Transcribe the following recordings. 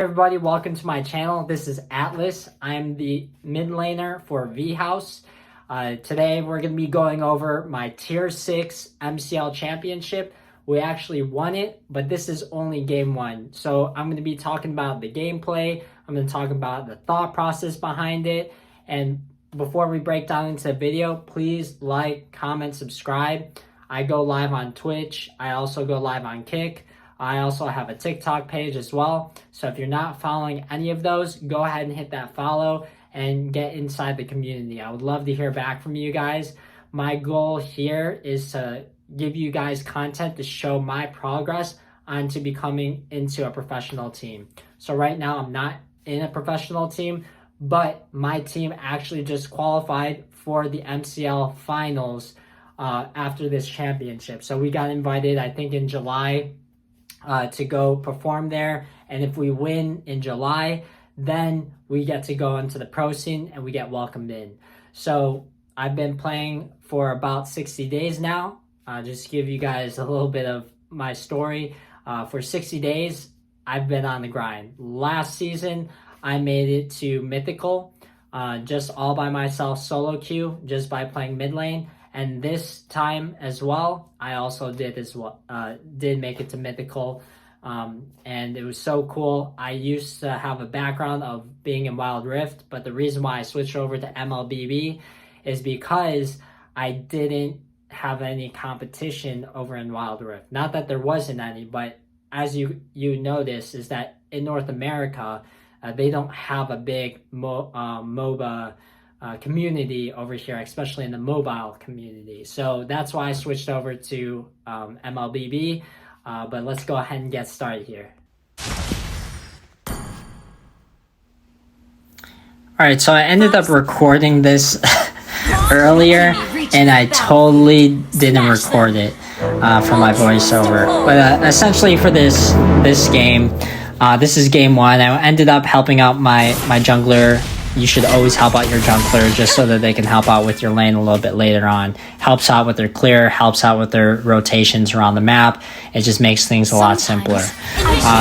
Everybody, welcome to my channel. This is Atlas. I'm the mid laner for V-House. Today we're going to be going over my tier 6 MCL championship. We actually won it, but this is only game 1. So I'm going to be talking about the gameplay. I'm going to talk about the thought process behind it. And before we break down into the video, please like, comment, subscribe. I go live on Twitch. I also go live on Kick. I also have a TikTok page as well. So if you're not following any of those, go ahead and hit that follow and get inside the community. I would love to hear back from you guys. My goal here is to give you guys content to show my progress onto becoming into a professional team. So right now I'm not in a professional team, but my team actually just qualified for the MCL finals after this championship. So we got invited, I think in July, to go perform there, and if we win in July, then we get to go into the pro scene and we get welcomed in. So I've been playing for about 60 days now. Just to give you guys a little bit of my story. For 60 days, I've been on the grind. Last season, I made it to Mythical, just all by myself, solo queue, just by playing mid lane. And this time as well, I also did make it to Mythical, and it was so cool. I used to have a background of being in Wild Rift, but the reason why I switched over to MLBB is because I didn't have any competition over in Wild Rift. Not that there wasn't any, but as you notice is that in North America, they don't have a big MOBA community over here, especially in the mobile community. So that's why I switched over to MLBB. But let's go ahead and get started here. Alright, so I ended up recording this earlier, and I totally didn't record it for my voiceover. But essentially for this game, this is game 1. I ended up helping out my jungler. You should always help out your jungler just so that they can help out with your lane a little bit later on. Helps out with their clear, helps out with their rotations around the map. It just makes things a lot simpler.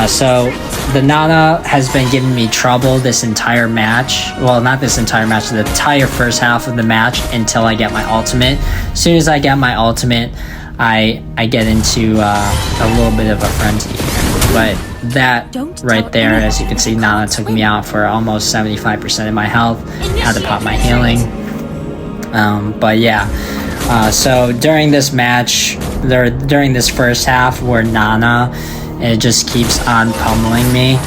So the Nana has been giving me trouble this entire match. Well, not this entire match, the entire first half of the match until I get my ultimate. As soon as I get my ultimate, I get into a little bit of a frenzy here. But that right there, as you can see, Nana took me out for almost 75% of my health. Had to pop my healing. But yeah, so during this match, during this first half where Nana, it just keeps on pummeling me,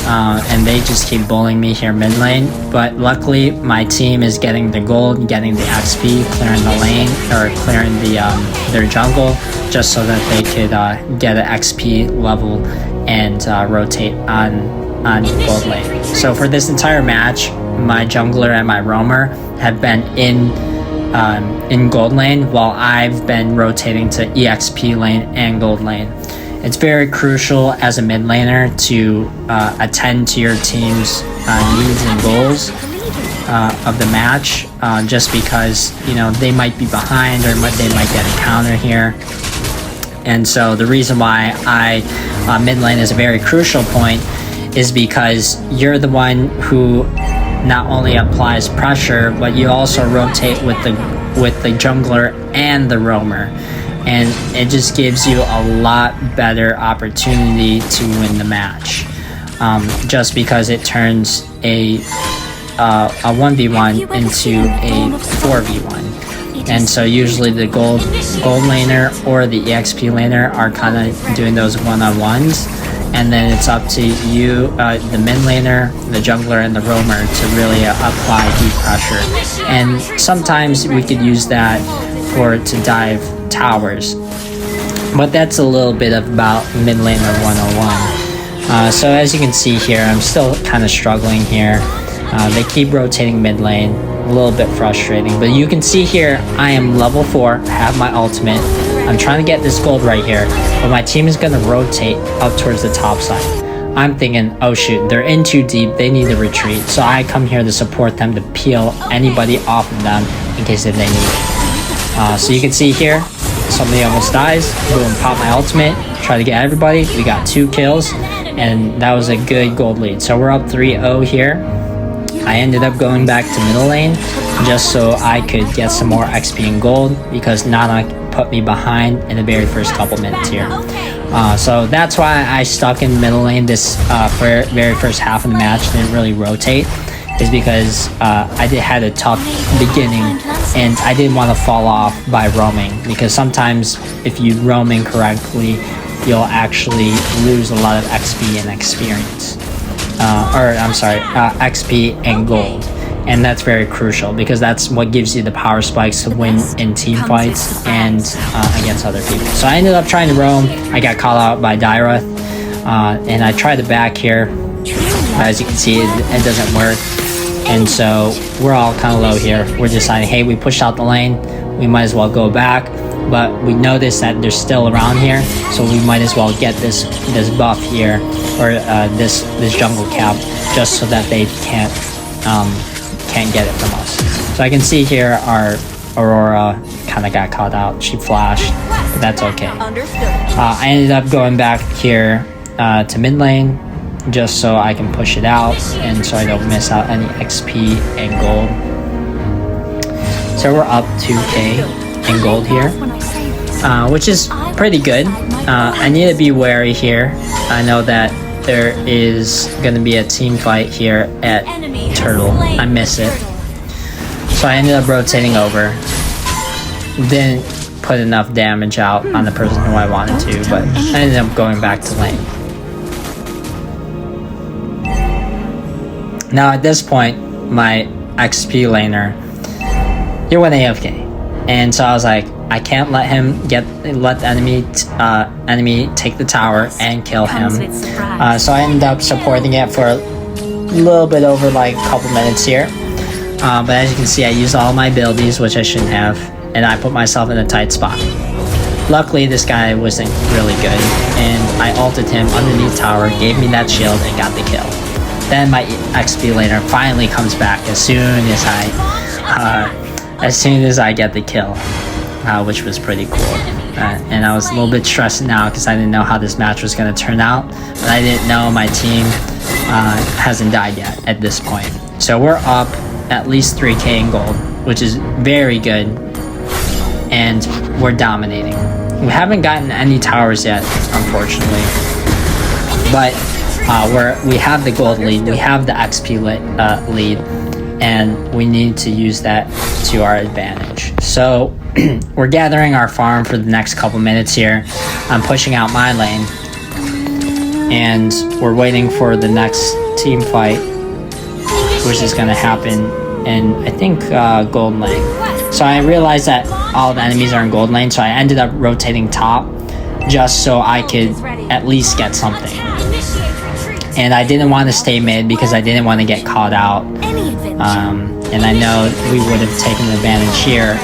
and they just keep bullying me here mid lane. But luckily, my team is getting the gold, getting the XP, clearing the lane, or clearing their jungle, just so that they could get an XP level and rotate on gold lane. So for this entire match, my jungler and my roamer have been in gold lane, while I've been rotating to EXP lane and gold lane. It's very crucial as a mid laner to attend to your team's needs and goals of the match, just because they might be behind, or they might get a counter here. And so the reason why mid lane is a very crucial point is because you're the one who not only applies pressure, but you also rotate with the jungler and the roamer. And it just gives you a lot better opportunity to win the match, just because it turns a 1v1 into a 4v1. And so usually the gold laner or the EXP laner are kind of doing those one-on-ones, and then it's up to you, the mid laner, the jungler, and the roamer to really apply deep pressure. And sometimes we could use that to dive towers, but that's a little bit about mid laner 101. So as you can see here, I'm still kind of struggling here. They keep rotating mid lane, a little bit frustrating, but you can see here I am level 4, have my ultimate. I'm trying to get this gold right here, but my team is going to rotate up towards the top side. I'm thinking, oh shoot, they're in too deep, they need to retreat. So I come here to support them, to peel anybody off of them in case if they need it. So you can see here, somebody almost dies. Boom, pop my ultimate, try to get everybody. We got 2 kills. and that was a good gold lead. So we're up 3-0 here. I ended up going back to middle lane just so I could get some more XP and gold, because Nana put me behind in the very first couple minutes here. So that's why I stuck in middle lane this very first half of the match, didn't really rotate, is because I had a tough beginning and I didn't want to fall off by roaming, because sometimes if you roam incorrectly, you'll actually lose a lot of XP and experience. XP and gold. And that's very crucial, because that's what gives you the power spikes to win in team fights and against other people. So I ended up trying to roam. I got caught out by Dyra, and I tried to back here. As you can see, it doesn't work. And so we're all kind of low here. We're deciding, hey, we pushed out the lane, we might as well go back. But we noticed that they're still around here, so we might as well get this buff here, or this jungle cap, just so that they can't get it from us. So I can see here our Aurora kind of got caught out. She flashed, but that's okay. I ended up going back here to mid lane, just so I can push it out and so I don't miss out any XP and gold. So we're up 2k in gold here, which is pretty good. I need to be wary here. I know that there is going to be a team fight here at Turtle. I miss it. So I ended up rotating over. Didn't put enough damage out on the person who I wanted to, but I ended up going back to lane. Now at this point, my XP laner, he went AFK. And so I was like, I can't let him let the enemy take the tower and kill him. So I ended up supporting it for a little bit over like a couple minutes here. But as you can see, I used all my abilities, which I shouldn't have, and I put myself in a tight spot. Luckily, this guy wasn't really good, and I ulted him underneath tower, gave me that shield, and got the kill. Then my XP laner finally comes back as soon as I get the kill, which was pretty cool. And I was a little bit stressed now because I didn't know how this match was going to turn out, but I didn't know my team hasn't died yet at this point. So we're up at least 3k in gold, which is very good, and we're dominating. We haven't gotten any towers yet, unfortunately, but we have the gold lead, we have the XP lead, and we need to use that to our advantage. So we're gathering our farm for the next couple minutes here. I'm pushing out my lane, and we're waiting for the next team fight, which is going to happen in, I think, gold lane. So I realized that all the enemies are in gold lane, so I ended up rotating top just so I could at least get something. And I didn't want to stay mid because I didn't want to get caught out. And I know we would have taken advantage here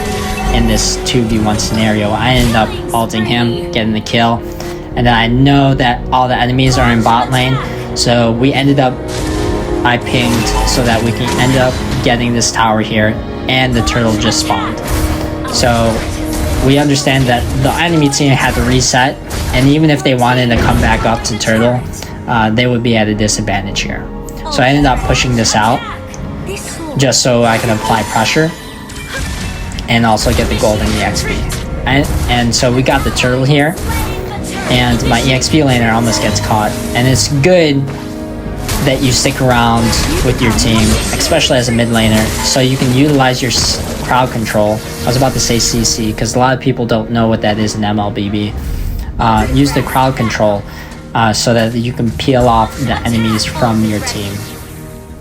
in this 2v1 scenario. I ended up ulting him, getting the kill. And then I know that all the enemies are in bot lane, so we ended up, I pinged so that we can end up getting this tower here, and the turtle just spawned. So we understand that the enemy team had to reset, and even if they wanted to come back up to turtle, they would be at a disadvantage here. So I ended up pushing this out just so I can apply pressure and also get the gold and the XP. And so we got the turtle here, and my EXP laner almost gets caught. And it's good that you stick around with your team, especially as a mid laner, so you can utilize your crowd control. I was about to say CC because a lot of people don't know what that is in MLBB. Use the crowd control so that you can peel off the enemies from your team.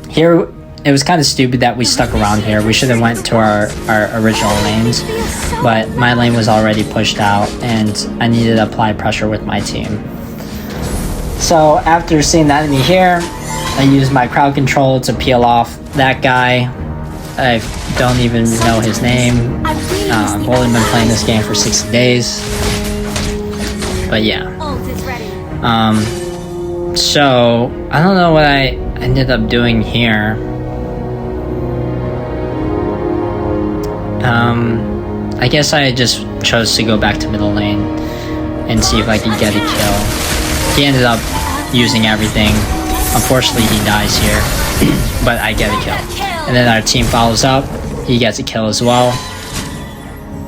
Here, it was kind of stupid that we stuck around here. We should have went to our original lanes, but my lane was already pushed out, and I needed to apply pressure with my team. So after seeing the enemy here, I used my crowd control to peel off that guy. I don't even know his name. I've only been playing this game for 60 days. But yeah. So I don't know what I ended up doing here. I guess I just chose to go back to middle lane and see if I could get a kill. He ended up using everything. Unfortunately, he dies here, but I get a kill. And then our team follows up. He gets a kill as well.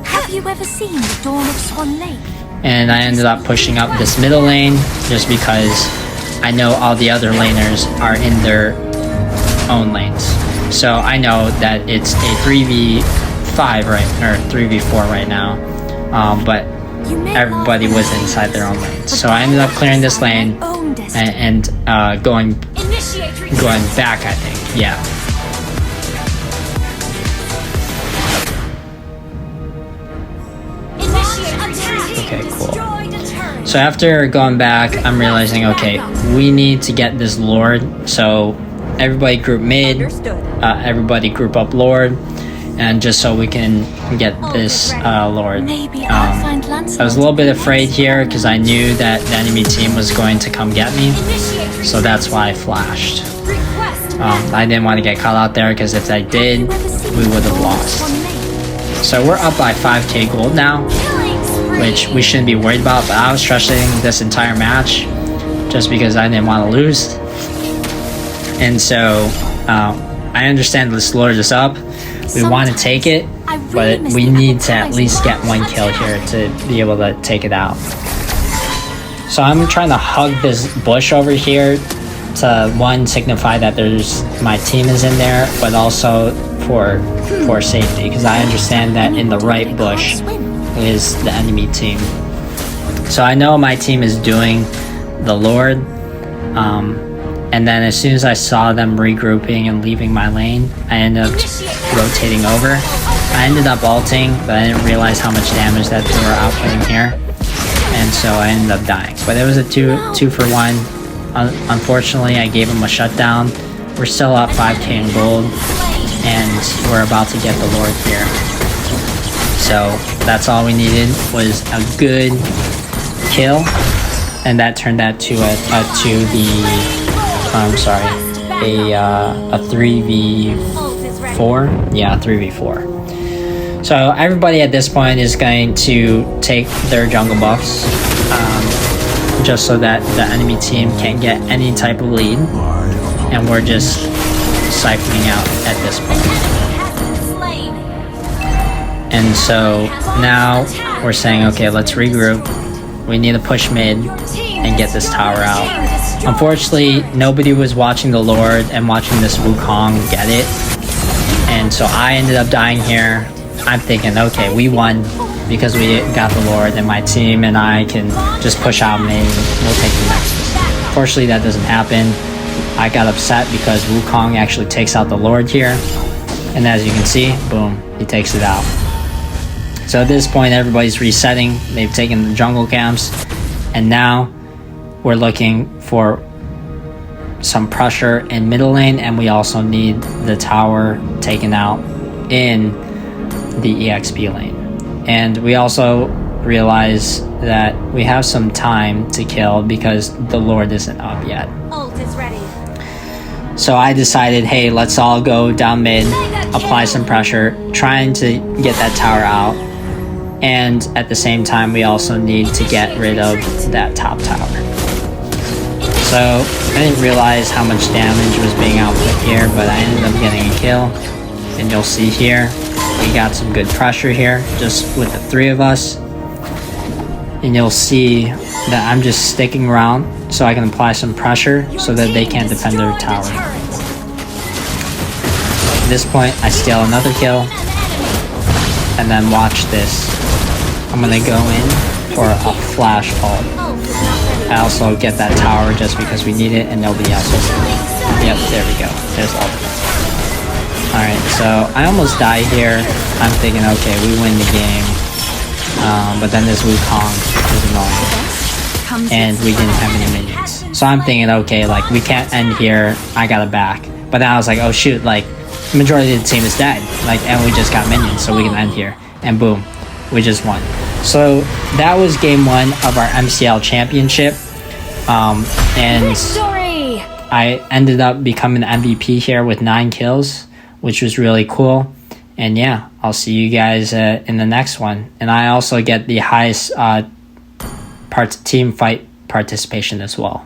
Have you ever seen the dawn of Swan Lake? And I ended up pushing up this middle lane just because I know all the other laners are in their own lanes. So I know that it's a 3v5 or 3v4 right now, but everybody was inside their own lanes. So I ended up clearing this lane and going back, I think. Yeah. Okay, cool. So after going back, I'm realizing, okay, we need to get this Lord. So everybody group mid, everybody group up Lord, and just so we can get this Lord. I was a little bit afraid here because I knew that the enemy team was going to come get me, so that's why I flashed. I didn't want to get caught out there because if I did, we would have lost. So we're up by 5k gold now, which we shouldn't be worried about, but I was stressing this entire match just because I didn't want to lose. And so I understand this Lord is up. We want to take it, but we need to at least get one kill here to be able to take it out. So I'm trying to hug this bush over here to, one, signify that my team is in there, but also for safety, because I understand that in the right bush is the enemy team. So I know my team is doing the Lord, and then as soon as I saw them regrouping and leaving my lane, I ended up rotating over. I ended up ulting, but I didn't realize how much damage that they were outputting here, and so I ended up dying. But it was a two for one. Unfortunately, I gave him a shutdown. We're still up 5k in gold, and we're about to get the Lord here. So that's all we needed, was a good kill, and that turned that to a 3v4. Yeah, 3v4. So everybody at this point is going to take their jungle buffs, just so that the enemy team can't get any type of lead, and we're just siphoning out at this point. And so now we're saying, okay, let's regroup. We need to push mid and get this tower out. Unfortunately, nobody was watching the Lord and watching this Wukong get it, and so I ended up dying here. I'm thinking, okay, we won because we got the Lord, and my team and I can just push out mid and we'll take the next. Fortunately, that doesn't happen. I got upset because Wukong actually takes out the Lord here, and as you can see, boom, he takes it out. So at this point, everybody's resetting. They've taken the jungle camps, and now we're looking for some pressure in middle lane, and we also need the tower taken out in the EXP lane. And we also realize that we have some time to kill because the Lord isn't up yet. Ult is ready. So I decided, hey, let's all go down mid, apply some pressure, trying to get that tower out. And at the same time, we also need to get rid of that top tower. So I didn't realize how much damage was being output here, but I ended up getting a kill. And you'll see here, we got some good pressure here, just with the three of us. And you'll see that I'm just sticking around so I can apply some pressure so that they can't defend their tower. At this point, I steal another kill. And then watch this. I'm gonna go in for a flash ult. I also get that tower just because we need it and nobody else will. Yep, there we go. There's ult. Alright, so I almost died here. I'm thinking, okay, we win the game. But then this Wukong is annoying. And we didn't have any minions. So I'm thinking, okay, like, we can't end here. I got it back. But then I was like, oh shoot, like, the majority of the team is dead. Like, and we just got minions, so we can end here. And boom, we just won. So that was game one of our MCL championship. And I ended up becoming the MVP here with 9 kills, which was really cool. And yeah, I'll see you guys in the next one. And I also get the highest team fight participation as well.